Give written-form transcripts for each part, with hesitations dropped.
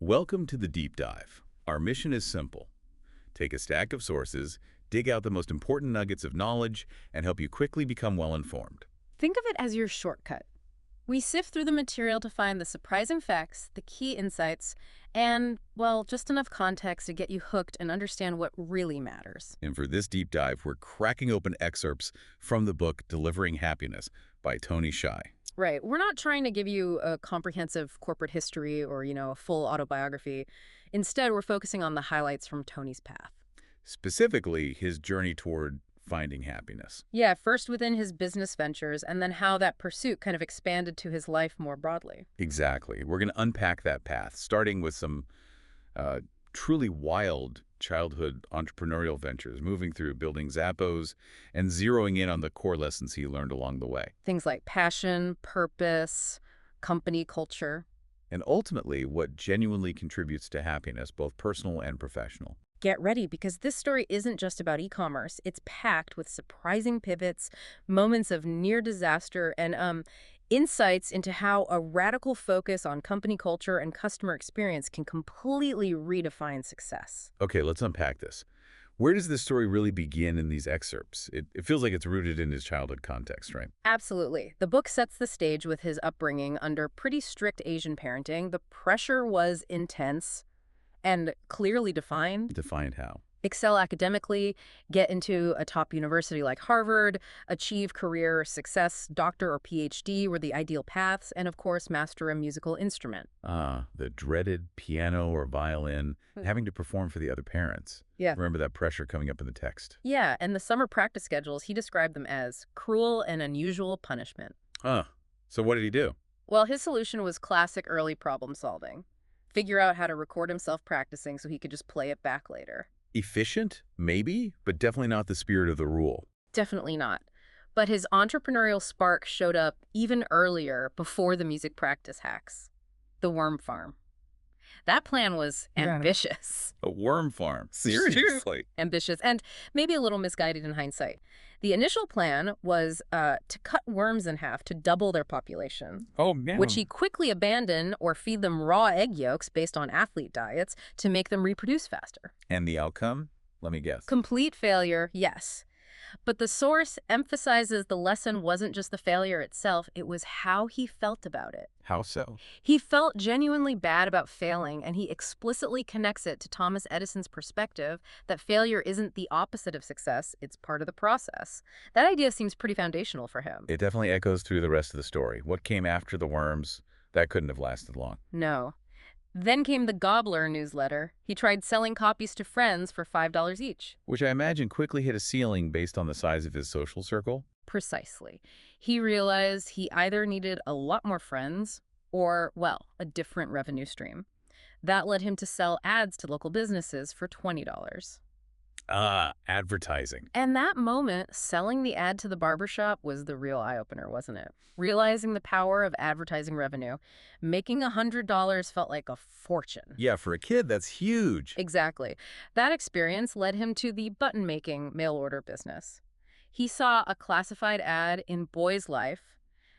Welcome to the Deep Dive. Our mission is simple. Take a stack of sources, dig out the most important nuggets of knowledge, and help you quickly become well-informed. Think of it as your shortcut. We sift through the material to find the surprising facts, the key insights, and, well, just enough context to get you hooked and understand what really matters. And for this deep dive, we're cracking open excerpts from the book Delivering Happiness by Tony Hsieh. Right. We're not trying to give you a comprehensive corporate history or, a full autobiography. Instead, we're focusing on the highlights from Tony's path. Specifically, his journey toward finding happiness. Yeah, first within his business ventures, and then how that pursuit kind of expanded to his life more broadly. Exactly. We're going to unpack that path, starting with some truly wild childhood entrepreneurial ventures, moving through building Zappos and zeroing in on the core lessons he learned along the way. Things like passion, purpose, company culture. And ultimately, what genuinely contributes to happiness, both personal and professional. Get ready, because this story isn't just about e-commerce. It's packed with surprising pivots, moments of near disaster, and insights into how a radical focus on company culture and customer experience can completely redefine success. Okay, let's unpack this. Where does this story really begin in these excerpts? It feels like it's rooted in his childhood context, right? Absolutely. The book sets the stage with his upbringing under pretty strict Asian parenting. The pressure was intense and clearly defined. Defined how? Excel academically, get into a top university like Harvard, achieve career success, doctor or PhD were the ideal paths, and of course, master a musical instrument. The dreaded piano or violin, having to perform for the other parents. Yeah. Remember that pressure coming up in the text. Yeah, and the summer practice schedules, he described them as cruel and unusual punishment. So what did he do? Well, his solution was classic early problem solving. Figure out how to record himself practicing so he could just play it back later. Efficient? Maybe, but definitely not the spirit of the rule. Definitely not. But his entrepreneurial spark showed up even earlier, before the music practice hacks. The worm farm. That plan was ambitious. A worm farm? Seriously? Ambitious, and maybe a little misguided in hindsight. The initial plan was to cut worms in half to double their population. Oh, man. Which he quickly abandoned, or feed them raw egg yolks based on athlete diets to make them reproduce faster. And the outcome? Let me guess. Complete failure, yes. But the source emphasizes the lesson wasn't just the failure itself, it was how he felt about it. How so? He felt genuinely bad about failing, and he explicitly connects it to Thomas Edison's perspective that failure isn't the opposite of success, it's part of the process. That idea seems pretty foundational for him. It definitely echoes through the rest of the story. What came after the worms, that couldn't have lasted long. No. Then came the Gobbler newsletter. He tried selling copies to friends for $5 each. Which I imagine quickly hit a ceiling based on the size of his social circle. Precisely. He realized he either needed a lot more friends or, well, a different revenue stream. That led him to sell ads to local businesses for $20. Advertising. And that moment, selling the ad to the barbershop was the real eye-opener, wasn't it? Realizing the power of advertising revenue, making $100 felt like a fortune. Yeah, for a kid, that's huge. Exactly. That experience led him to the button-making mail-order business. He saw a classified ad in Boy's Life,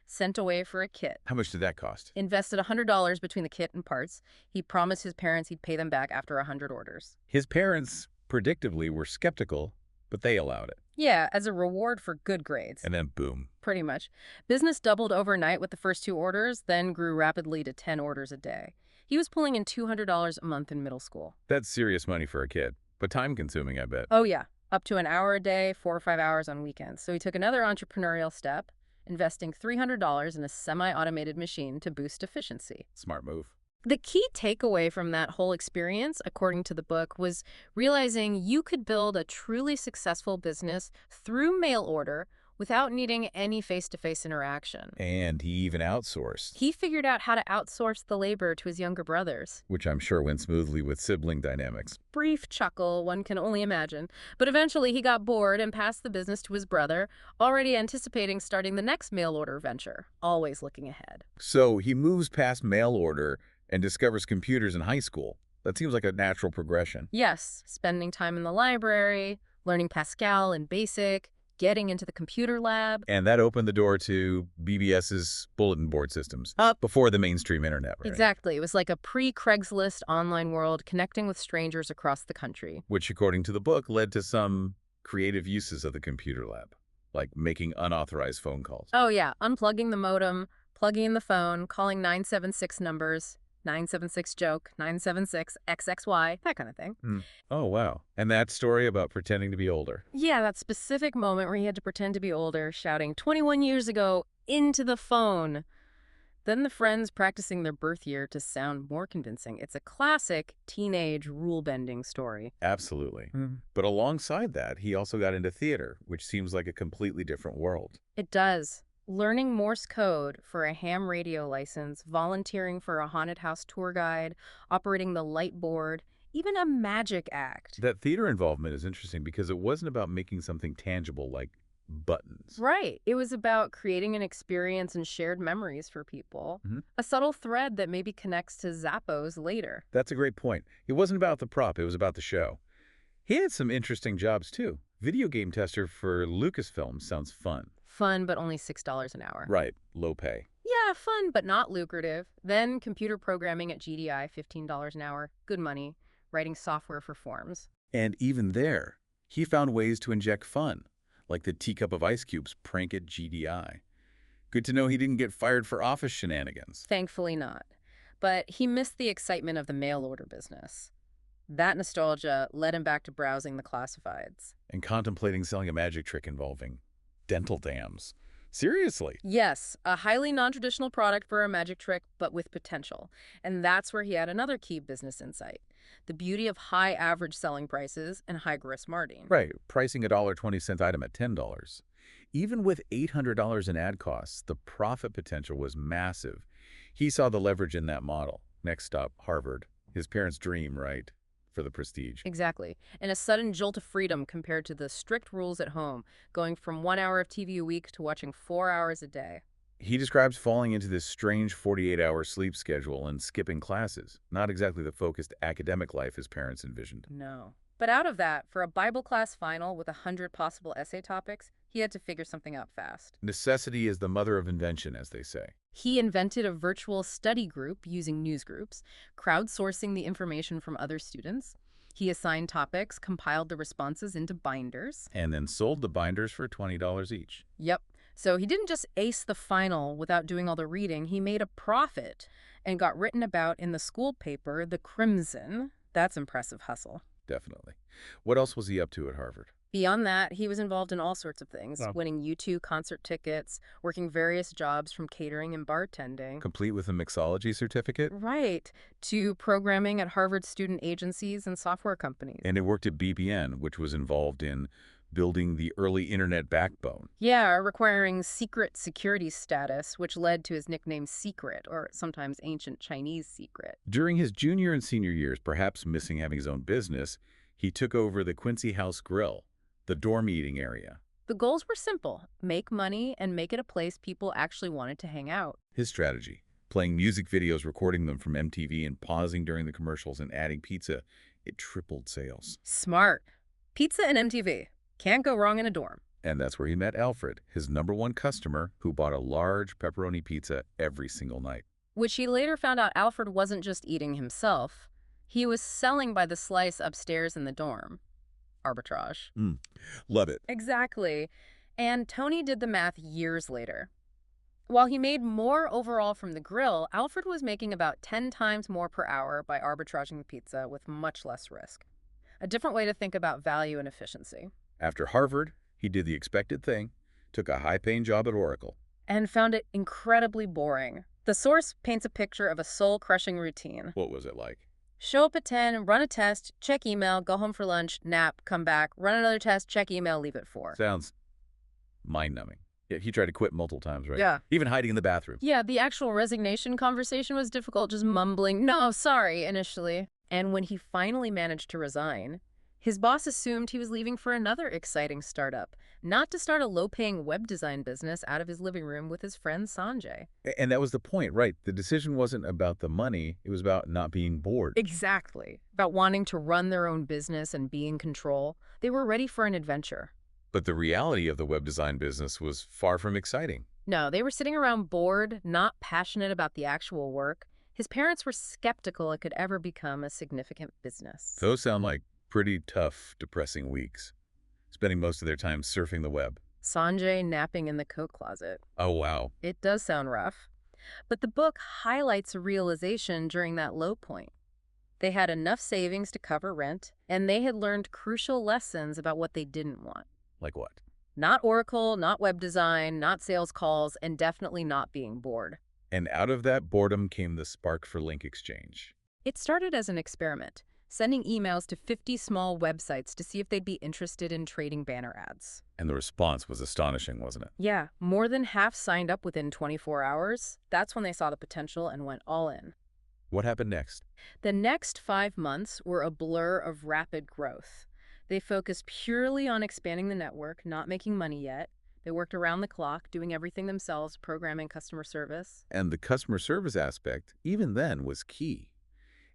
sent away for a kit. How much did that cost? Invested $100 between the kit and parts. He promised his parents he'd pay them back after 100 orders. His parents, predictably, were skeptical, but they allowed it. Yeah, as a reward for good grades. And then boom. Pretty much. Business doubled overnight with the first 2 orders, then grew rapidly to 10 orders a day. He was pulling in $200 a month in middle school. That's serious money for a kid, but time-consuming, I bet. Oh, yeah. Up to an hour a day, 4 or 5 hours on weekends. So he took another entrepreneurial step, investing $300 in a semi-automated machine to boost efficiency. Smart move. The key takeaway from that whole experience, according to the book, was realizing you could build a truly successful business through mail order without needing any face-to-face interaction. And he even outsourced. He figured out how to outsource the labor to his younger brothers. Which I'm sure went smoothly with sibling dynamics. Brief chuckle, one can only imagine. But eventually he got bored and passed the business to his brother, already anticipating starting the next mail order venture, always looking ahead. So he moves past mail order and discovers computers in high school. That seems like a natural progression. Yes, spending time in the library, learning Pascal and BASIC, getting into the computer lab. And that opened the door to BBS's bulletin board systems before the mainstream internet, right? Exactly. It was like a pre-Craigslist online world connecting with strangers across the country. Which, according to the book, led to some creative uses of the computer lab, like making unauthorized phone calls. Oh, yeah. Unplugging the modem, plugging in the phone, calling 976 numbers, 976 joke, 976 XXY, that kind of thing. Oh, wow. And that story about pretending to be older. Yeah, that specific moment where he had to pretend to be older, shouting 21 years ago into the phone. Then the friends practicing their birth year to sound more convincing. It's a classic teenage rule-bending story. Absolutely. But alongside that, he also got into theater, which seems like a completely different world. It does. Learning Morse code for a ham radio license, volunteering for a haunted house tour guide, operating the light board, even a magic act. That theater involvement is interesting because it wasn't about making something tangible like buttons. Right. It was about creating an experience and shared memories for people. A subtle thread that maybe connects to Zappos later. That's a great point. It wasn't about the prop, it was about the show. He had some interesting jobs, too. Video game tester for Lucasfilm sounds fun. Fun, but only $6 an hour. Right, low pay. Yeah, fun, but not lucrative. Then computer programming at GDI, $15 an hour. Good money. Writing software for forms. And even there, he found ways to inject fun, like the teacup of ice cubes prank at GDI. Good to know he didn't get fired for office shenanigans. Thankfully not. But he missed the excitement of the mail order business. That nostalgia led him back to browsing the classifieds. And contemplating selling a magic trick involving dental dams. Seriously? Yes, a highly non-traditional product for a magic trick, but with potential. And that's where he had another key business insight. The beauty of high average selling prices and high gross margin. Right, pricing a $1.20 item at $10. Even with $800 in ad costs, the profit potential was massive. He saw the leverage in that model. Next stop, Harvard. His parents' dream, right? For the prestige. Exactly. And a sudden jolt of freedom compared to the strict rules at home, going from 1 hour of TV a week to watching 4 hours a day. He describes falling into this strange 48-hour sleep schedule and skipping classes. Not exactly the focused academic life his parents envisioned. No. But out of that, for a Bible class final with 100 possible essay topics, he had to figure something out fast. Necessity is the mother of invention, as they say. He invented a virtual study group using newsgroups, crowdsourcing the information from other students. He assigned topics, compiled the responses into binders. And then sold the binders for $20 each. Yep. So he didn't just ace the final without doing all the reading. He made a profit and got written about in the school paper, The Crimson. That's impressive hustle. Definitely. What else was he up to at Harvard? Beyond that, he was involved in all sorts of things, winning U2 concert tickets, working various jobs from catering and bartending. Complete with a mixology certificate? Right, to programming at Harvard student agencies and software companies. And it worked at BBN, which was involved in building the early internet backbone. Yeah, requiring secret security status, which led to his nickname Secret, or sometimes Ancient Chinese Secret. During his junior and senior years, perhaps missing having his own business, he took over the Quincy House Grill, the dorm eating area. The goals were simple: make money and make it a place people actually wanted to hang out. His strategy, playing music videos, recording them from MTV and pausing during the commercials and adding pizza, it tripled sales. Smart. Pizza and MTV. Can't go wrong in a dorm. And that's where he met Alfred, his #1 customer, who bought a large pepperoni pizza every single night. Which he later found out Alfred wasn't just eating himself. He was selling by the slice upstairs in the dorm. Arbitrage. Love it. Exactly. And Tony did the math years later. While he made more overall from the grill, Alfred was making about 10 times more per hour by arbitraging the pizza with much less risk. A different way to think about value and efficiency. After Harvard, he did the expected thing, took a high-paying job at Oracle. And found it incredibly boring. The source paints a picture of a soul-crushing routine. What was it like? Show up at 10, run a test, check email, go home for lunch, nap, come back, run another test, check email, leave at 4. Sounds mind-numbing. Yeah, he tried to quit multiple times, right? Yeah. Even hiding in the bathroom. Yeah, the actual resignation conversation was difficult, just mumbling, "No, sorry," initially. And when he finally managed to resign, his boss assumed he was leaving for another exciting startup, not to start a low-paying web design business out of his living room with his friend Sanjay. And that was the point, right? The decision wasn't about the money. It was about not being bored. Exactly. About wanting to run their own business and be in control. They were ready for an adventure. But the reality of the web design business was far from exciting. No, they were sitting around bored, not passionate about the actual work. His parents were skeptical it could ever become a significant business. Those sound like pretty tough, depressing weeks, spending most of their time surfing the web. Sanjay napping in the coat closet. Oh, wow. It does sound rough. But the book highlights a realization during that low point. They had enough savings to cover rent, and they had learned crucial lessons about what they didn't want. Like what? Not Oracle, not web design, not sales calls, and definitely not being bored. And out of that boredom came the spark for link exchange. It started as an experiment, sending emails to 50 small websites to see if they'd be interested in trading banner ads. And the response was astonishing, wasn't it? Yeah, more than half signed up within 24 hours. That's when they saw the potential and went all in. What happened next? The next 5 months were a blur of rapid growth. They focused purely on expanding the network, not making money yet. They worked around the clock, doing everything themselves, programming, customer service. And the customer service aspect, even then, was key.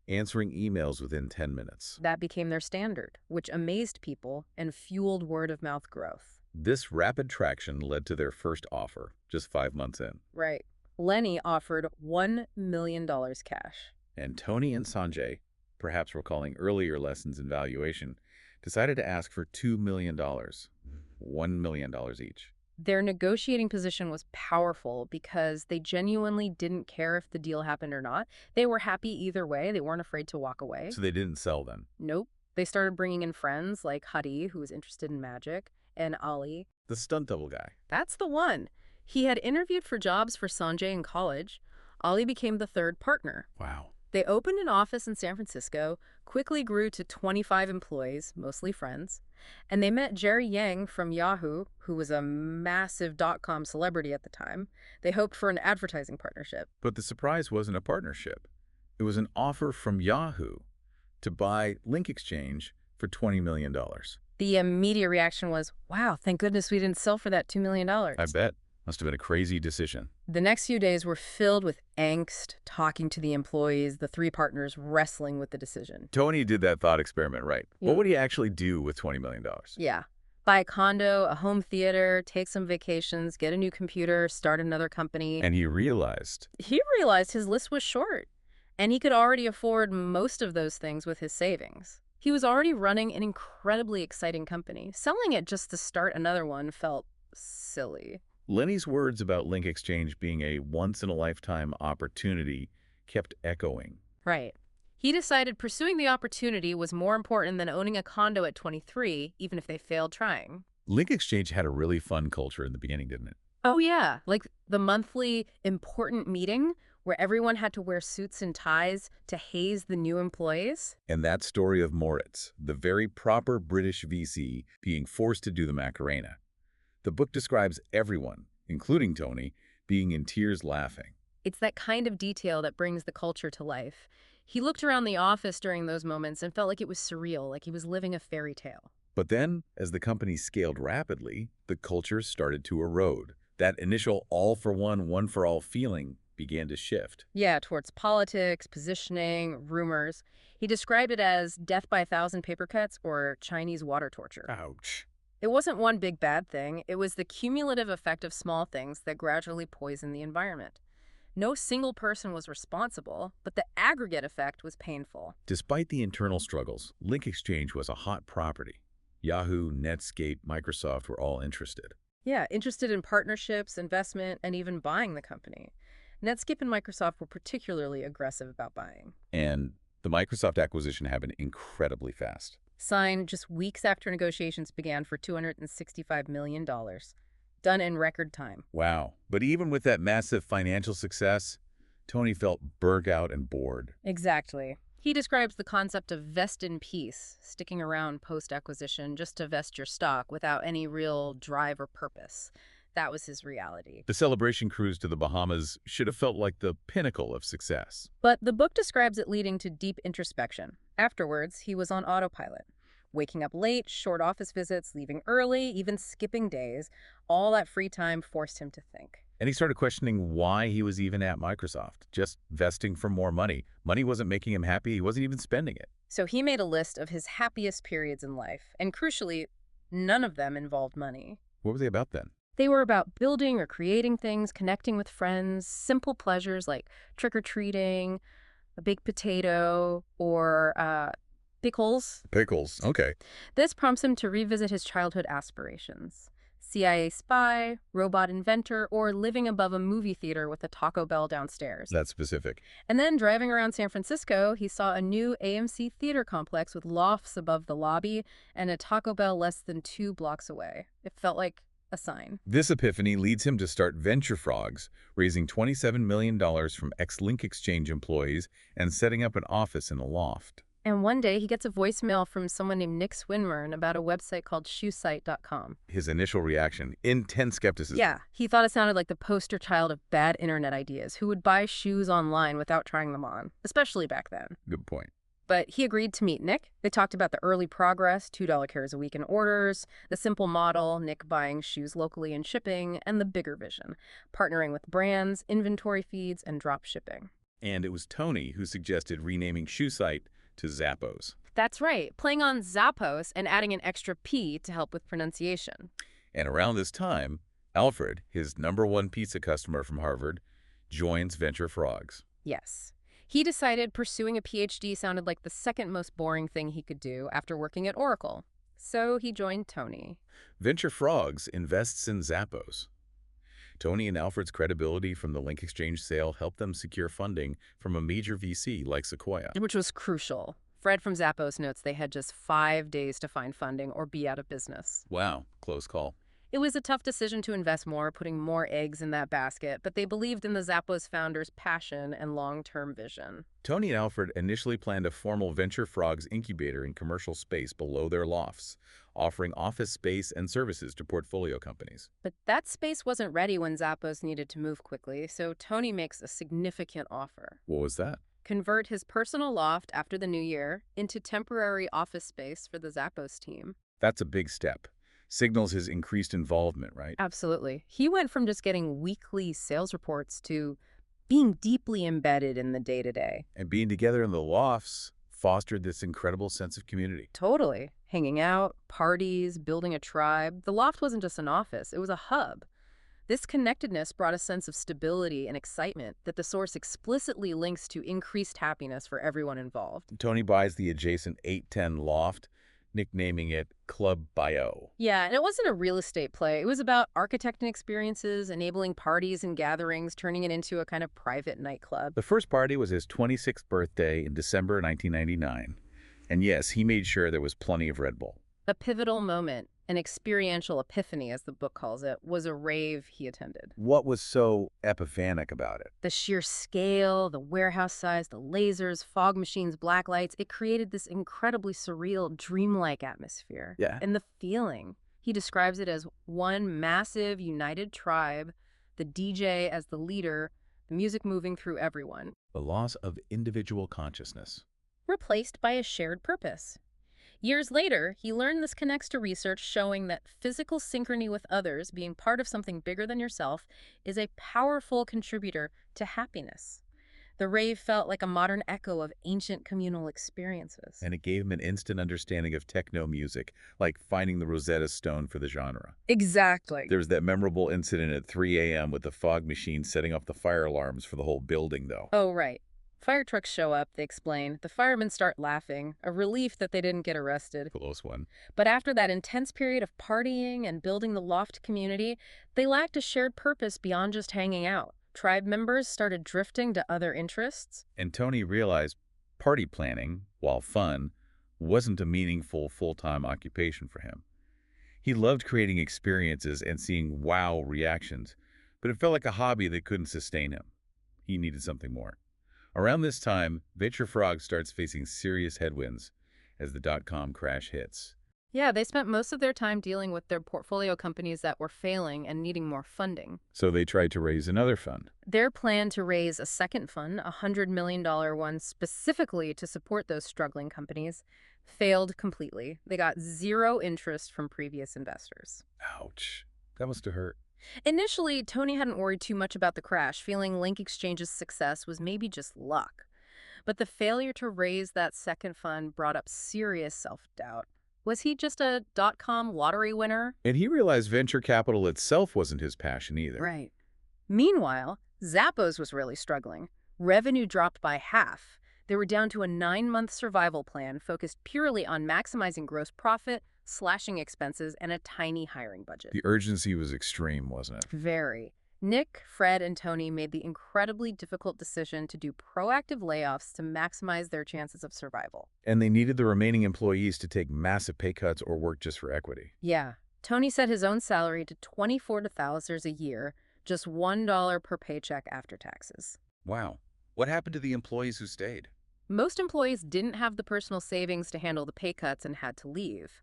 Answering emails within 10 minutes. That became their standard, which amazed people and fueled word-of-mouth growth. This rapid traction led to their first offer, just 5 months in. Right. Lenny offered $1 million cash. And Tony and Sanjay, perhaps recalling earlier lessons in valuation, decided to ask for $2 million, $1 million each. Their negotiating position was powerful because they genuinely didn't care if the deal happened or not. They were happy either way. They weren't afraid to walk away. So they didn't sell then. Nope. They started bringing in friends like Hadi, who was interested in magic, and Ali. The stunt double guy. That's the one. He had interviewed for jobs for Sanjay in college. Ali became the third partner. Wow. They opened an office in San Francisco, quickly grew to 25 employees, mostly friends, and they met Jerry Yang from Yahoo, who was a massive dot-com celebrity at the time. They hoped for an advertising partnership. But the surprise wasn't a partnership. It was an offer from Yahoo to buy Link Exchange for $20 million. The immediate reaction was, wow, thank goodness we didn't sell for that $2 million. I bet. Must have been a crazy decision. The next few days were filled with angst, talking to the employees, the three partners wrestling with the decision. Tony did that thought experiment right. Yeah. What would he actually do with $20 million? Yeah. Buy a condo, a home theater, take some vacations, get a new computer, start another company. And he realized his list was short, and he could already afford most of those things with his savings. He was already running an incredibly exciting company. Selling it just to start another one felt silly. Lenny's words about Link Exchange being a once-in-a-lifetime opportunity kept echoing. Right. He decided pursuing the opportunity was more important than owning a condo at 23, even if they failed trying. Link Exchange had a really fun culture in the beginning, didn't it? Oh, yeah. Like the monthly important meeting where everyone had to wear suits and ties to haze the new employees. And that story of Moritz, the very proper British VC, being forced to do the Macarena. The book describes everyone, including Tony, being in tears laughing. It's that kind of detail that brings the culture to life. He looked around the office during those moments and felt like it was surreal, like he was living a fairy tale. But then, as the company scaled rapidly, the culture started to erode. That initial all-for-one, one-for-all feeling began to shift. Yeah, towards politics, positioning, rumors. He described it as death by 1,000 paper cuts or Chinese water torture. Ouch. It wasn't one big bad thing. It was the cumulative effect of small things that gradually poisoned the environment. No single person was responsible, but the aggregate effect was painful. Despite the internal struggles, Link Exchange was a hot property. Yahoo, Netscape, Microsoft were all interested. Yeah, interested in partnerships, investment, and even buying the company. Netscape and Microsoft were particularly aggressive about buying. And the Microsoft acquisition happened incredibly fast. Signed just weeks after negotiations began for $265 million. Done in record time. Wow. But even with that massive financial success, Tony felt burnt out and bored. Exactly. He describes the concept of vest in peace, sticking around post-acquisition just to vest your stock without any real drive or purpose. That was his reality. The celebration cruise to the Bahamas should have felt like the pinnacle of success. But the book describes it leading to deep introspection. Afterwards, he was on autopilot. Waking up late, short office visits, leaving early, even skipping days. All that free time forced him to think. And he started questioning why he was even at Microsoft, just vesting for more money. Money wasn't making him happy. He wasn't even spending it. So he made a list of his happiest periods in life. And crucially, None of them involved money. What were they about then? They were about building or creating things, connecting with friends, simple pleasures like trick-or-treating, a baked potato, or pickles. Pickles. Okay. This prompts him to revisit his childhood aspirations. CIA spy, robot inventor, or living above a movie theater with a Taco Bell downstairs. That's specific. And then driving around San Francisco, he saw a new AMC theater complex with lofts above the lobby and a Taco Bell less than 2 blocks away. It felt like a sign. This epiphany leads him to start Venture Frogs, raising $27 million from ex-Link Exchange employees and setting up an office in a loft. And one day, he gets a voicemail from someone named Nick Swinmurn about a website called shoesite.com. His initial reaction, intense skepticism. Yeah, he thought it sounded like the poster child of bad internet ideas. Who would buy shoes online without trying them on, especially back then? Good point. But he agreed to meet Nick. They talked about the early progress, $2 carries a week in orders, the simple model, Nick buying shoes locally and shipping, and the bigger vision, partnering with brands, inventory feeds, and drop shipping. And it was Tony who suggested renaming ShoeSite to Zappos. That's right, playing on Zappos and adding an extra P to help with pronunciation. And around this time, Alfred, his #1 pizza customer from Harvard, joins Venture Frogs. Yes. He decided pursuing a PhD sounded like the second most boring thing he could do after working at Oracle. So he joined Tony. Venture Frogs invests in Zappos. Tony and Alfred's credibility from the Link Exchange sale helped them secure funding from a major VC like Sequoia. Which was crucial. Fred from Zappos notes they had just 5 days to find funding or be out of business. Wow, close call. It was a tough decision to invest more, putting more eggs in that basket, but they believed in the Zappos founders' passion and long-term vision. Tony and Alfred initially planned a formal Venture Frogs incubator in commercial space below their lofts, offering office space and services to portfolio companies. But that space wasn't ready when Zappos needed to move quickly, so Tony makes a significant offer. What was that? Convert his personal loft after the new year into temporary office space for the Zappos team. That's a big step. Signals his increased involvement, right? Absolutely. He went from just getting weekly sales reports to being deeply embedded in the day-to-day. And being together in the lofts fostered this incredible sense of community. Totally. Hanging out, parties, building a tribe. The loft wasn't just an office, it was a hub. This connectedness brought a sense of stability and excitement that the source explicitly links to increased happiness for everyone involved. Tony buys the adjacent 810 loft, nicknaming it Club Bio. Yeah, and it wasn't a real estate play. It was about architecting experiences, enabling parties and gatherings, turning it into a kind of private nightclub. The first party was his 26th birthday in December 1999. And yes, he made sure there was plenty of Red Bull. A pivotal moment, an experiential epiphany, as the book calls it, was a rave he attended. What was so epiphanic about it? The sheer scale, the warehouse size, the lasers, fog machines, black lights, it created this incredibly surreal, dreamlike atmosphere. Yeah. And the feeling. He describes it as one massive, united tribe, the DJ as the leader, the music moving through everyone. The loss of individual consciousness. Replaced by a shared purpose. Years later, he learned this connects to research showing that physical synchrony with others, being part of something bigger than yourself, is a powerful contributor to happiness. The rave felt like a modern echo of ancient communal experiences. And it gave him an instant understanding of techno music, like finding the Rosetta Stone for the genre. Exactly. There was that memorable incident at 3 a.m. with the fog machine setting off the fire alarms for the whole building, though. Oh, right. Fire trucks show up, they explain. The firemen start laughing, a relief that they didn't get arrested. Close one. But after that intense period of partying and building the loft community, they lacked a shared purpose beyond just hanging out. Tribe members started drifting to other interests. And Tony realized party planning, while fun, wasn't a meaningful full-time occupation for him. He loved creating experiences and seeing wow reactions, but it felt like a hobby that couldn't sustain him. He needed something more. Around this time, Venture Frogs starts facing serious headwinds as the dot-com crash hits. Yeah, they spent most of their time dealing with their portfolio companies that were failing and needing more funding. So they tried to raise another fund. Their plan to raise a second fund, a $100 million one specifically to support those struggling companies, failed completely. They got zero interest from previous investors. Ouch. That must have hurt. Initially, Tony hadn't worried too much about the crash, feeling Link Exchange's success was maybe just luck. But the failure to raise that second fund brought up serious self-doubt. Was he just a dot-com lottery winner? And he realized venture capital itself wasn't his passion either. Right. Meanwhile, Zappos was really struggling. Revenue dropped by half. They were down to a 9-month survival plan focused purely on maximizing gross profit, slashing expenses, and a tiny hiring budget. The urgency was extreme, wasn't it? Very. Nick, Fred, and Tony made the incredibly difficult decision to do proactive layoffs to maximize their chances of survival. And they needed the remaining employees to take massive pay cuts or work just for equity. Yeah. Tony set his own salary to $24,000 a year, just $1 per paycheck after taxes. Wow. What happened to the employees who stayed? Most employees didn't have the personal savings to handle the pay cuts and had to leave.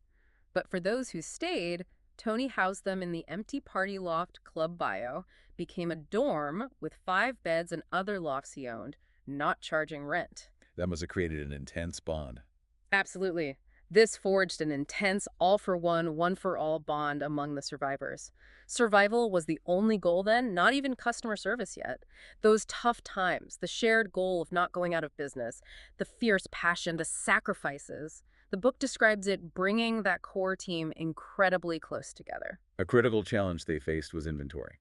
But for those who stayed, Tony housed them in the empty party loft Club Bio, became a dorm with 5 beds and other lofts he owned, not charging rent. That must have created an intense bond. Absolutely. This forged an intense all-for-one, one-for-all bond among the survivors. Survival was the only goal then, not even customer service yet. Those tough times, the shared goal of not going out of business, the fierce passion, the sacrifices. The book describes it bringing that core team incredibly close together. A critical challenge they faced was inventory.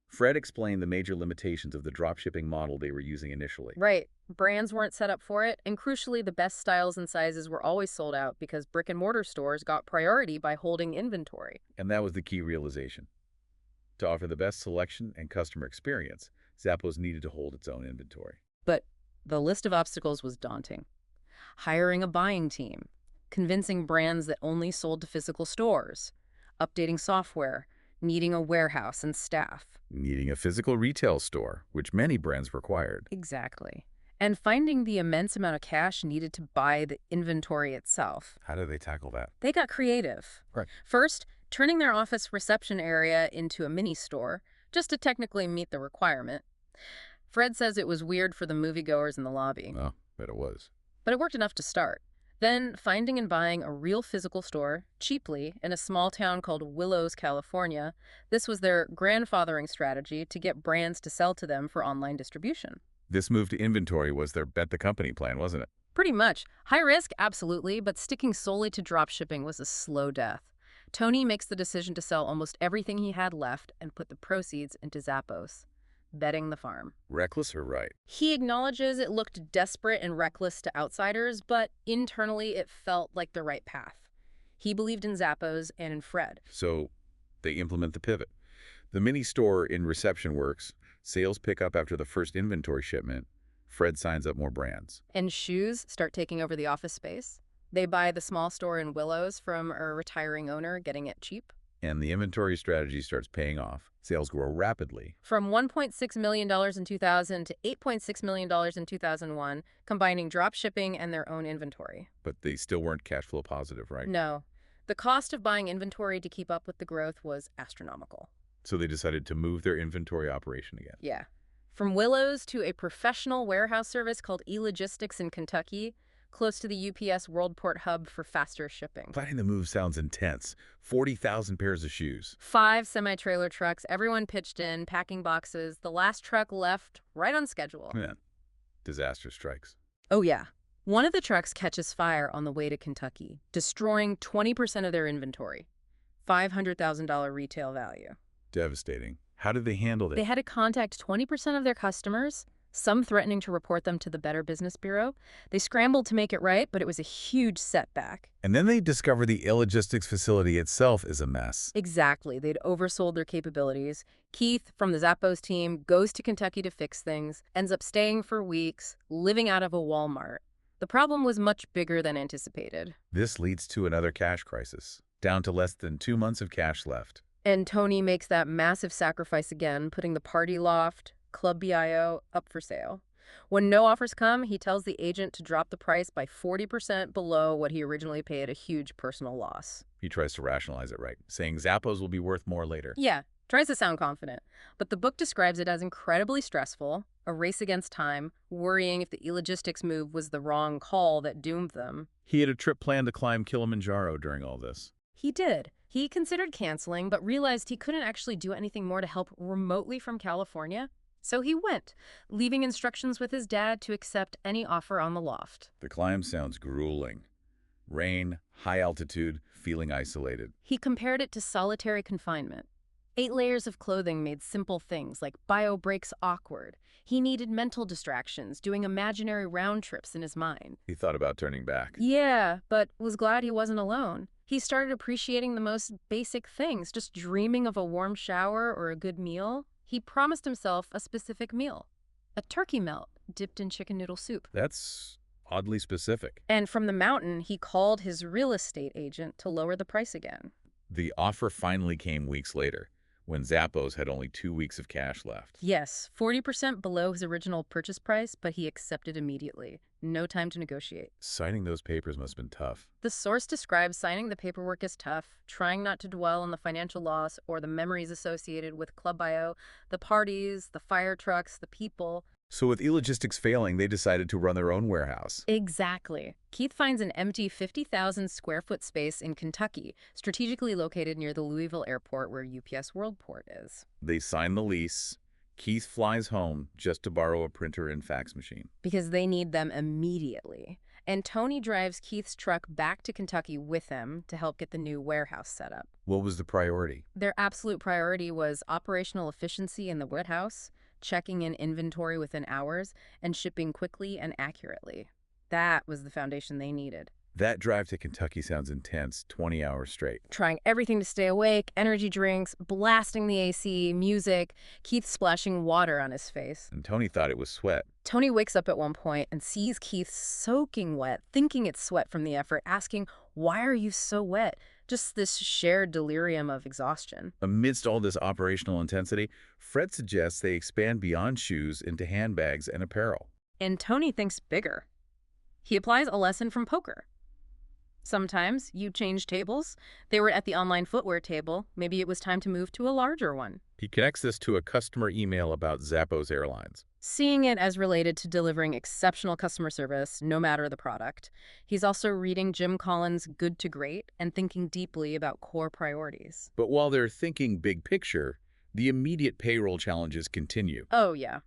Fred explained the major limitations of the dropshipping model they were using initially. Right. Brands weren't set up for it, and crucially, the best styles and sizes were always sold out because brick-and-mortar stores got priority by holding inventory. And that was the key realization. To offer the best selection and customer experience, Zappos needed to hold its own inventory. But the list of obstacles was daunting. Hiring a buying team, convincing brands that only sold to physical stores, updating software, needing a warehouse and staff. Needing a physical retail store, which many brands required. Exactly. And finding the immense amount of cash needed to buy the inventory itself. How did they tackle that? They got creative. Right. First, turning their office reception area into a mini store, just to technically meet the requirement. Fred says it was weird for the moviegoers in the lobby. Oh, bet it was. But it worked enough to start. Then, finding and buying a real physical store, cheaply, in a small town called Willows, California. This was their grandfathering strategy to get brands to sell to them for online distribution. This move to inventory was their bet the company plan, wasn't it? Pretty much. High risk, absolutely, but sticking solely to dropshipping was a slow death. Tony makes the decision to sell almost everything he had left and put the proceeds into Zappos, betting the farm. Reckless or right? He acknowledges it looked desperate and reckless to outsiders, but internally it felt like the right path. He believed in Zappos and in Fred. So they implement the pivot. The mini store in reception works. Sales pick up after the first inventory shipment. Fred signs up more brands. And shoes start taking over the office space. They buy the small store in Willows from a retiring owner, getting it cheap. And the inventory strategy starts paying off. Sales grow rapidly. From $1.6 million in 2000 to $8.6 million in 2001, combining drop shipping and their own inventory. But they still weren't cash flow positive, right? No. The cost of buying inventory to keep up with the growth was astronomical. So they decided to move their inventory operation again. Yeah. From Willows to a professional warehouse service called eLogistics in Kentucky, close to the UPS Worldport hub for faster shipping. Planning the move sounds intense. 40,000 pairs of shoes. 5 semi-trailer trucks, everyone pitched in, packing boxes. The last truck left right on schedule. Man, disaster strikes. Oh yeah. One of the trucks catches fire on the way to Kentucky, destroying 20% of their inventory. $500,000 retail value. Devastating. How did they handle They it? had to contact 20% of their customers, some threatening to report them to the Better Business Bureau. They scrambled to make it right, but it was a huge setback. And then they discover the logistics facility itself is a mess. Exactly. They'd oversold their capabilities. Keith, from the Zappos team, goes to Kentucky to fix things, ends up staying for weeks, living out of a Walmart. The problem was much bigger than anticipated. This leads to another cash crisis. Down to less than 2 months of cash left. And Tony makes that massive sacrifice again, putting the party loft, Club BIO, up for sale. When no offers come, he tells the agent to drop the price by 40% below what he originally paid, a huge personal loss. He tries to rationalize it right, saying Zappos will be worth more later. Yeah, tries to sound confident. But the book describes it as incredibly stressful, a race against time, worrying if the eLogistics move was the wrong call that doomed them. He had a trip planned to climb Kilimanjaro during all this. He did. He considered canceling, but realized he couldn't actually do anything more to help remotely from California. So he went, leaving instructions with his dad to accept any offer on the loft. The climb sounds grueling. Rain, high altitude, feeling isolated. He compared it to solitary confinement. 8 layers of clothing made simple things like bio breaks awkward. He needed mental distractions, doing imaginary round trips in his mind. He thought about turning back. Yeah, but was glad he wasn't alone. He started appreciating the most basic things, just dreaming of a warm shower or a good meal. He promised himself a specific meal, a turkey melt dipped in chicken noodle soup. That's oddly specific. And from the mountain, he called his real estate agent to lower the price again. The offer finally came weeks later, when Zappos had only 2 weeks of cash left. Yes, 40% below his original purchase price, but he accepted immediately. No time to negotiate. Signing those papers must have been tough. The source describes signing the paperwork as tough, trying not to dwell on the financial loss or the memories associated with Club Bio, the parties, the fire trucks, the people. So with e-logistics failing, they decided to run their own warehouse. Exactly. Keith finds an empty 50,000 square foot space in Kentucky, strategically located near the Louisville airport where UPS Worldport is. They sign the lease. Keith flies home just to borrow a printer and fax machine. Because they need them immediately. And Tony drives Keith's truck back to Kentucky with him to help get the new warehouse set up. What was the priority? Their absolute priority was operational efficiency in the warehouse, checking in inventory within hours, and shipping quickly and accurately. That was the foundation they needed. That drive to Kentucky sounds intense, 20 hours straight. Trying everything to stay awake, energy drinks, blasting the AC, music, Keith splashing water on his face. And Tony thought it was sweat. Tony wakes up at one point and sees Keith soaking wet, thinking it's sweat from the effort, asking, "Why are you so wet?" Just this shared delirium of exhaustion. Amidst all this operational intensity, Fred suggests they expand beyond shoes into handbags and apparel. And Tony thinks bigger. He applies a lesson from poker. Sometimes you change tables. They were at the online footwear table. Maybe it was time to move to a larger one. He connects this to a customer email about Zappos Airlines. Seeing it as related to delivering exceptional customer service, no matter the product. He's also reading Jim Collins' Good to Great and thinking deeply about core priorities. But while they're thinking big picture, the immediate payroll challenges continue. Oh, yeah.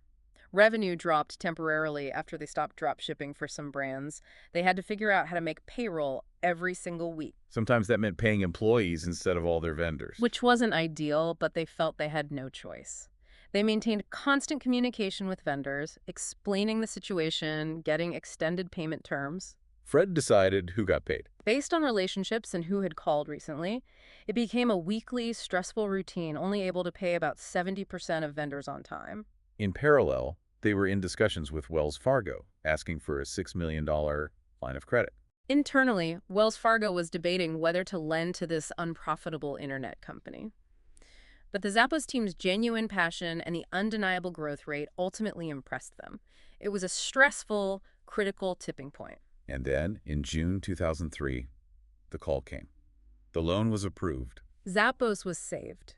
Revenue dropped temporarily after they stopped drop shipping for some brands. They had to figure out how to make payroll every single week. Sometimes that meant paying employees instead of all their vendors. Which wasn't ideal, but they felt they had no choice. They maintained constant communication with vendors, explaining the situation, getting extended payment terms. Fred decided who got paid. Based on relationships and who had called recently, it became a weekly, stressful routine, only able to pay about 70% of vendors on time. In parallel, they were in discussions with Wells Fargo, asking for a $6 million line of credit. Internally, Wells Fargo was debating whether to lend to this unprofitable internet company. But the Zappos team's genuine passion and the undeniable growth rate ultimately impressed them. It was a stressful, critical tipping point. And then, in June 2003, the call came. The loan was approved. Zappos was saved.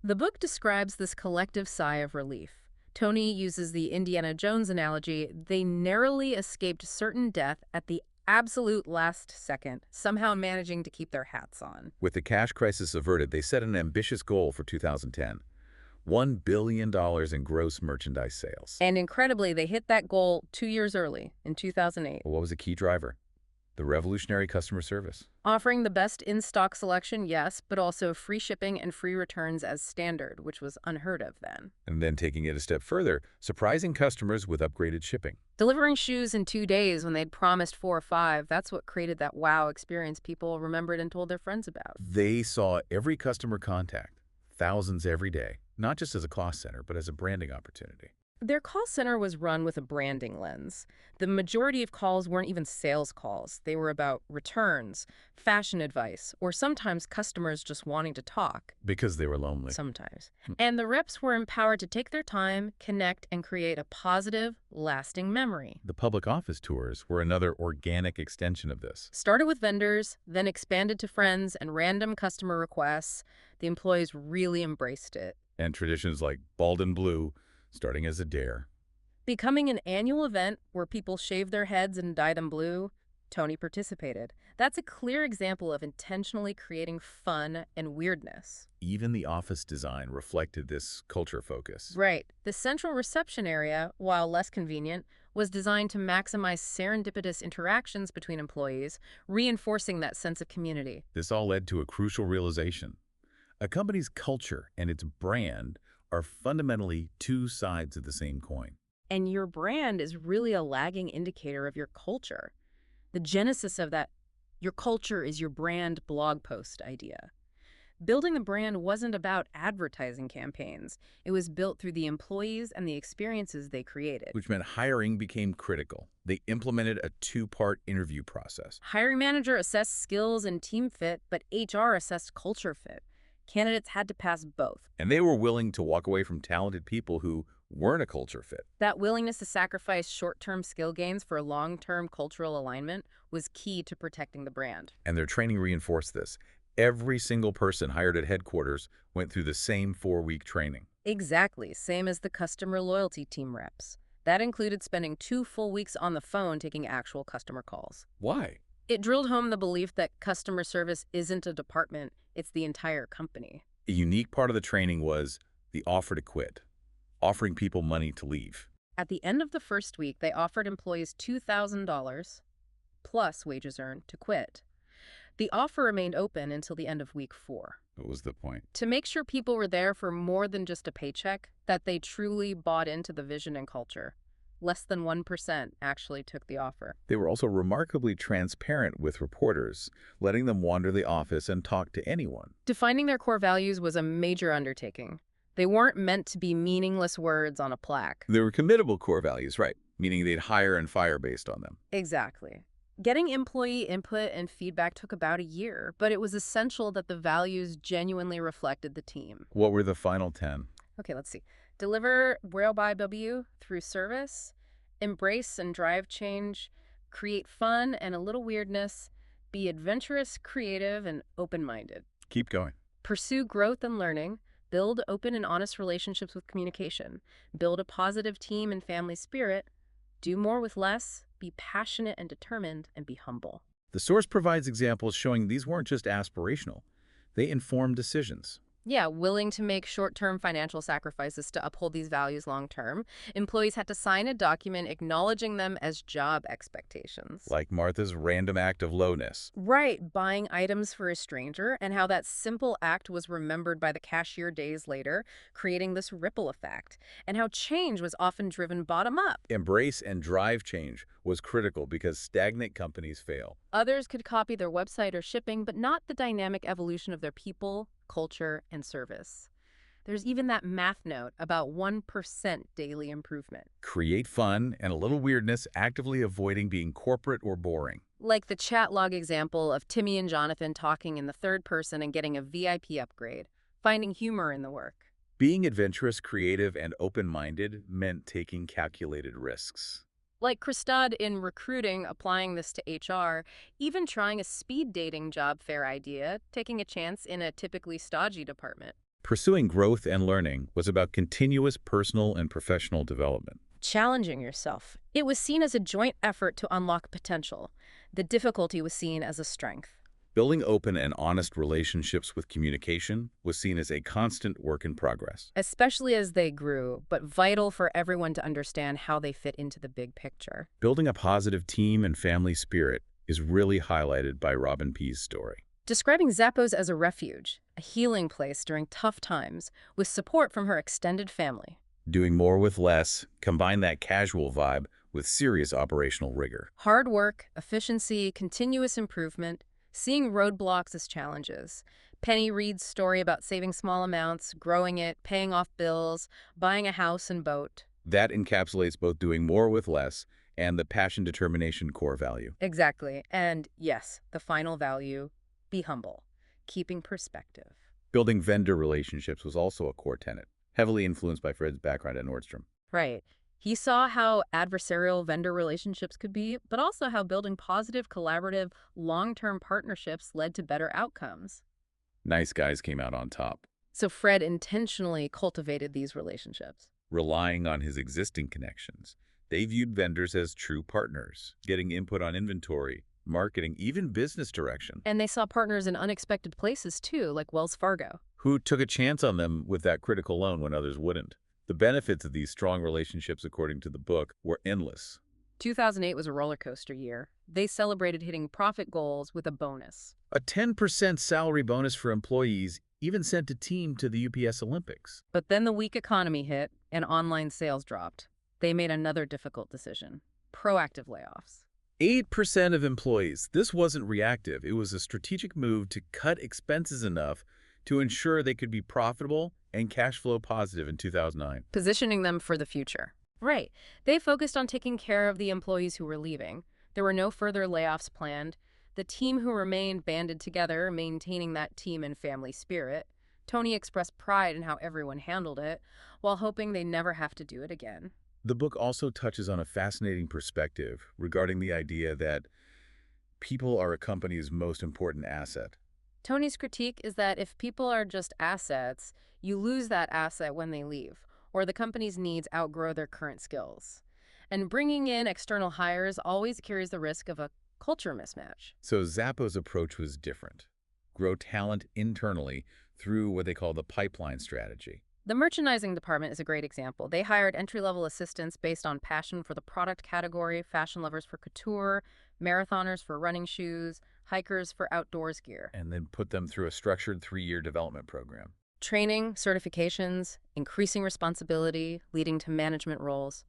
The book describes this collective sigh of relief. Tony uses the Indiana Jones analogy. They narrowly escaped certain death at the absolute last second, somehow managing to keep their hats on. With the cash crisis averted, they set an ambitious goal for 2010. $1 billion in gross merchandise sales. And incredibly, they hit that goal 2 years early, in 2008. What was a key driver? The revolutionary customer service. Offering the best in-stock selection, yes, but also free shipping and free returns as standard, which was unheard of then. And then taking it a step further, surprising customers with upgraded shipping. Delivering shoes in 2 days when they'd promised 4 or 5, that's what created that wow experience people remembered and told their friends about. They saw every customer contact, thousands every day, not just as a cost center, but as a branding opportunity. Their call center was run with a branding lens. The majority of calls weren't even sales calls. They were about returns, fashion advice, or sometimes customers just wanting to talk. Because they were lonely. Sometimes. And the reps were empowered to take their time, connect, and create a positive, lasting memory. The public office tours were another organic extension of this. Started with vendors, then expanded to friends and random customer requests. The employees really embraced it. And traditions like Bald and Blue, starting as a dare. Becoming an annual event where people shave their heads and dye them blue, Tony participated. That's a clear example of intentionally creating fun and weirdness. Even the office design reflected this culture focus. Right. The central reception area, while less convenient, was designed to maximize serendipitous interactions between employees, reinforcing that sense of community. This all led to a crucial realization. A company's culture and its brand are fundamentally two sides of the same coin. And your brand is really a lagging indicator of your culture. The genesis of that, your culture is your brand blog post idea. Building the brand wasn't about advertising campaigns. It was built through the employees and the experiences they created. Which meant hiring became critical. They implemented a two-part interview process. Hiring manager assessed skills and team fit, but HR assessed culture fit. Candidates had to pass both. And they were willing to walk away from talented people who weren't a culture fit. That willingness to sacrifice short-term skill gains for long-term cultural alignment was key to protecting the brand. And their training reinforced this. Every single person hired at headquarters went through the same 4-week training. Exactly, same as the customer loyalty team reps. That included spending 2 full weeks on the phone taking actual customer calls. Why? It drilled home the belief that customer service isn't a department, it's the entire company. A unique part of the training was the offer to quit, offering people money to leave. At the end of the first week, they offered employees $2,000 plus wages earned to quit. The offer remained open until the end of week 4. What was the point? To make sure people were there for more than just a paycheck, that they truly bought into the vision and culture. Less than 1% actually took the offer. They were also remarkably transparent with reporters, letting them wander the office and talk to anyone. Defining their core values was a major undertaking. They weren't meant to be meaningless words on a plaque. They were committable core values, right? Meaning they'd hire and fire based on them. Exactly. Getting employee input and feedback took about a year, but it was essential that the values genuinely reflected the team. What were the final 10? Okay, let's see. Deliver real value through service, embrace and drive change, create fun and a little weirdness, be adventurous, creative, and open-minded. Keep going. Pursue growth and learning, build open and honest relationships with communication, build a positive team and family spirit, do more with less, be passionate and determined, and be humble. The source provides examples showing these weren't just aspirational. They informed decisions. Yeah, willing to make short-term financial sacrifices to uphold these values long-term. Employees had to sign a document acknowledging them as job expectations. Like Martha's random act of lowness. Right, buying items for a stranger, and how that simple act was remembered by the cashier days later, creating this ripple effect. And how change was often driven bottom up. Embrace and drive change was critical because stagnant companies fail. Others could copy their website or shipping, but not the dynamic evolution of their people, culture, and service. There's even that math note about 1% daily improvement. Create fun and a little weirdness, actively avoiding being corporate or boring. Like the chat log example of Timmy and Jonathan talking in the third person and getting a VIP upgrade, finding humor in the work. Being adventurous, creative, and open-minded meant taking calculated risks. Like Christad in recruiting, applying this to HR, even trying a speed dating job fair idea, taking a chance in a typically stodgy department. Pursuing growth and learning was about continuous personal and professional development. Challenging yourself. It was seen as a joint effort to unlock potential. The difficulty was seen as a strength. Building open and honest relationships with communication was seen as a constant work in progress. Especially as they grew, but vital for everyone to understand how they fit into the big picture. Building a positive team and family spirit is really highlighted by Robin P.'s story. Describing Zappos as a refuge, a healing place during tough times, with support from her extended family. Doing more with less, combine that casual vibe with serious operational rigor. Hard work, efficiency, continuous improvement, seeing roadblocks as challenges. Penny Reed's story about saving small amounts, growing it, paying off bills, buying a house and boat. That encapsulates both doing more with less and the passion determination core value. Exactly. And yes, the final value, be humble, keeping perspective. Building vendor relationships was also a core tenet, heavily influenced by Fred's background at Nordstrom. Right. He saw how adversarial vendor relationships could be, but also how building positive, collaborative, long-term partnerships led to better outcomes. Nice guys came out on top. So Fred intentionally cultivated these relationships. Relying on his existing connections, they viewed vendors as true partners, getting input on inventory, marketing, even business direction. And they saw partners in unexpected places too, like Wells Fargo. Who took a chance on them with that critical loan when others wouldn't. The benefits of these strong relationships, according to the book, were endless. 2008 was a roller coaster year. They celebrated hitting profit goals with a bonus. A 10% salary bonus for employees even sent a team to the UPS Olympics. But then the weak economy hit and online sales dropped. They made another difficult decision: proactive layoffs. 8% of employees. This wasn't reactive. It was a strategic move to cut expenses enough to ensure they could be profitable and cash flow positive in 2009. Positioning them for the future. Right. They focused on taking care of the employees who were leaving. There were no further layoffs planned. The team who remained banded together, maintaining that team and family spirit. Tony expressed pride in how everyone handled it, while hoping they never have to do it again. The book also touches on a fascinating perspective regarding the idea that people are a company's most important asset. Tony's critique is that if people are just assets, you lose that asset when they leave, or the company's needs outgrow their current skills. And bringing in external hires always carries the risk of a culture mismatch. So Zappos' approach was different. Grow talent internally through what they call the pipeline strategy. The merchandising department is a great example. They hired entry-level assistants based on passion for the product category, fashion lovers for couture, marathoners for running shoes, hikers for outdoors gear. And then put them through a structured 3-year development program. Training, certifications, increasing responsibility, leading to management roles.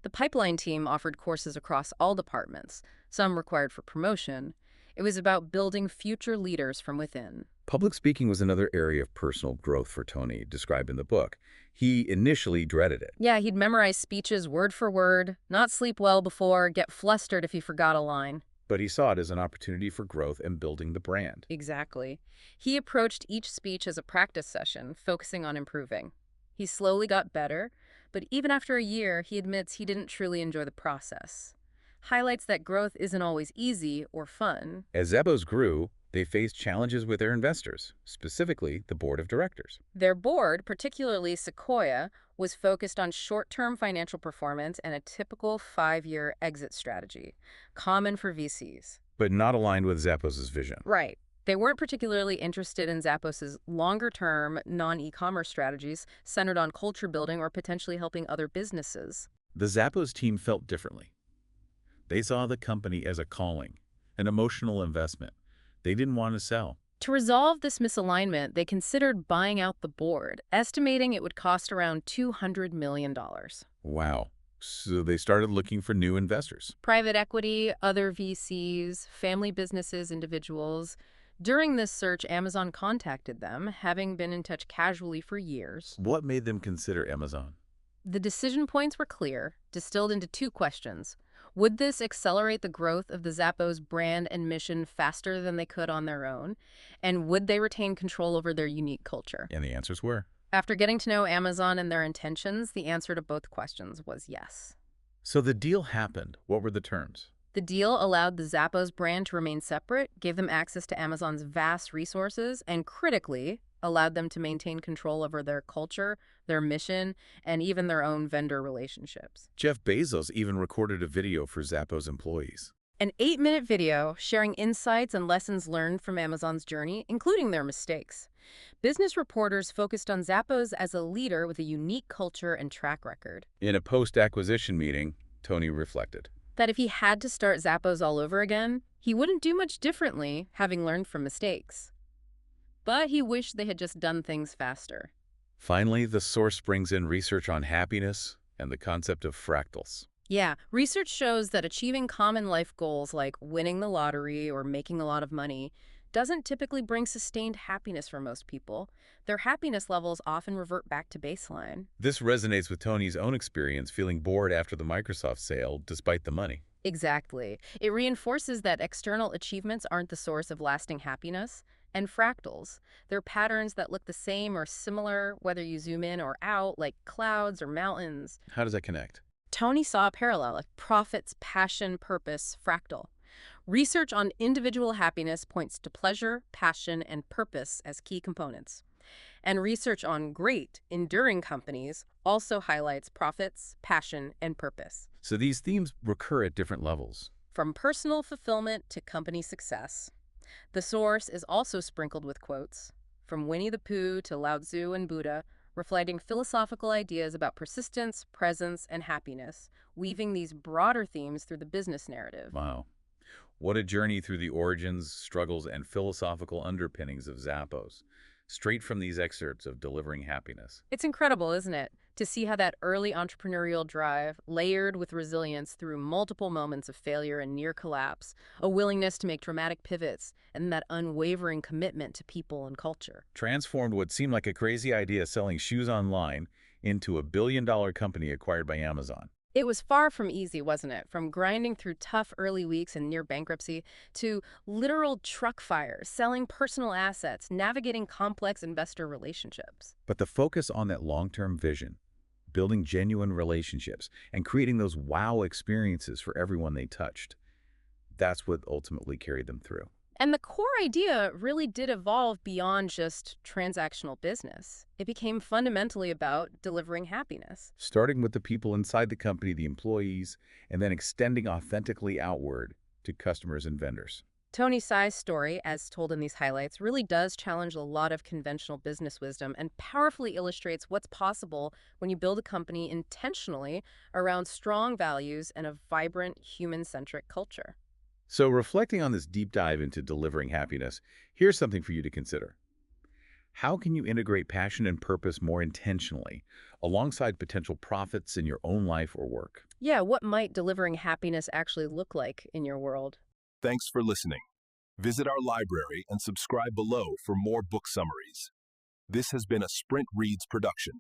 The pipeline team offered courses across all departments, some required for promotion. It was about building future leaders from within. Public speaking was another area of personal growth for Tony, described in the book. He initially dreaded it. Yeah, he'd memorize speeches word for word, not sleep well before, get flustered if he forgot a line. But he saw it as an opportunity for growth and building the brand. Exactly. He approached each speech as a practice session, focusing on improving. He slowly got better, but even after a year, he admits he didn't truly enjoy the process. Highlights that growth isn't always easy or fun. As Zappos grew, they faced challenges with their investors, specifically the board of directors. Their board, particularly Sequoia, was focused on short-term financial performance and a typical 5-year exit strategy, common for VCs. But not aligned with Zappos' vision. Right. They weren't particularly interested in Zappos' longer-term, non-e-commerce strategies centered on culture building or potentially helping other businesses. The Zappos team felt differently. They saw the company as a calling, an emotional investment. They didn't want to sell. To resolve this misalignment, they considered buying out the board, estimating it would cost around $200 million. Wow. So they started looking for new investors. Private equity, other VCs, family businesses, individuals. During this search, Amazon contacted them, having been in touch casually for years. What made them consider Amazon? The decision points were clear, distilled into 2 questions. Would this accelerate the growth of the Zappos brand and mission faster than they could on their own? And would they retain control over their unique culture? And the answers were. After getting to know Amazon and their intentions, the answer to both questions was yes. So the deal happened. What were the terms? The deal allowed the Zappos brand to remain separate, gave them access to Amazon's vast resources, and critically, allowed them to maintain control over their culture, their mission, and even their own vendor relationships. Jeff Bezos even recorded a video for Zappos employees. An 8-minute video sharing insights and lessons learned from Amazon's journey, including their mistakes. Business reporters focused on Zappos as a leader with a unique culture and track record. In a post-acquisition meeting, Tony reflected. That if he had to start Zappos all over again, he wouldn't do much differently, having learned from mistakes. But he wished they had just done things faster. Finally, the source brings in research on happiness and the concept of fractals. Yeah, research shows that achieving common life goals like winning the lottery or making a lot of money doesn't typically bring sustained happiness for most people. Their happiness levels often revert back to baseline. This resonates with Tony's own experience feeling bored after the Microsoft sale despite the money. Exactly. It reinforces that external achievements aren't the source of lasting happiness. And fractals, they're patterns that look the same or similar whether you zoom in or out, like clouds or mountains. How does that connect? Tony saw a parallel, like profits, passion, purpose, fractal. Research on individual happiness points to pleasure, passion, and purpose as key components. And research on great, enduring companies also highlights profits, passion, and purpose. So these themes recur at different levels. From personal fulfillment to company success. The source is also sprinkled with quotes. From Winnie the Pooh to Lao Tzu and Buddha, reflecting philosophical ideas about persistence, presence, and happiness, weaving these broader themes through the business narrative. Wow. What a journey through the origins, struggles, and philosophical underpinnings of Zappos, straight from these excerpts of Delivering Happiness. It's incredible, isn't it, to see how that early entrepreneurial drive, layered with resilience through multiple moments of failure and near collapse, a willingness to make dramatic pivots, and that unwavering commitment to people and culture. Transformed what seemed like a crazy idea selling shoes online into a billion-dollar company acquired by Amazon. It was far from easy, wasn't it? From grinding through tough early weeks and near bankruptcy to literal truck fires, selling personal assets, navigating complex investor relationships. But the focus on that long-term vision, building genuine relationships, and creating those wow experiences for everyone they touched, that's what ultimately carried them through. And the core idea really did evolve beyond just transactional business. It became fundamentally about delivering happiness. Starting with the people inside the company, the employees, and then extending authentically outward to customers and vendors. Tony Hsieh's story, as told in these highlights, really does challenge a lot of conventional business wisdom and powerfully illustrates what's possible when you build a company intentionally around strong values and a vibrant, human-centric culture. So reflecting on this deep dive into delivering happiness, here's something for you to consider. How can you integrate passion and purpose more intentionally alongside potential profits in your own life or work? Yeah, what might delivering happiness actually look like in your world? Thanks for listening. Visit our library and subscribe below for more book summaries. This has been a Sprint Reads production.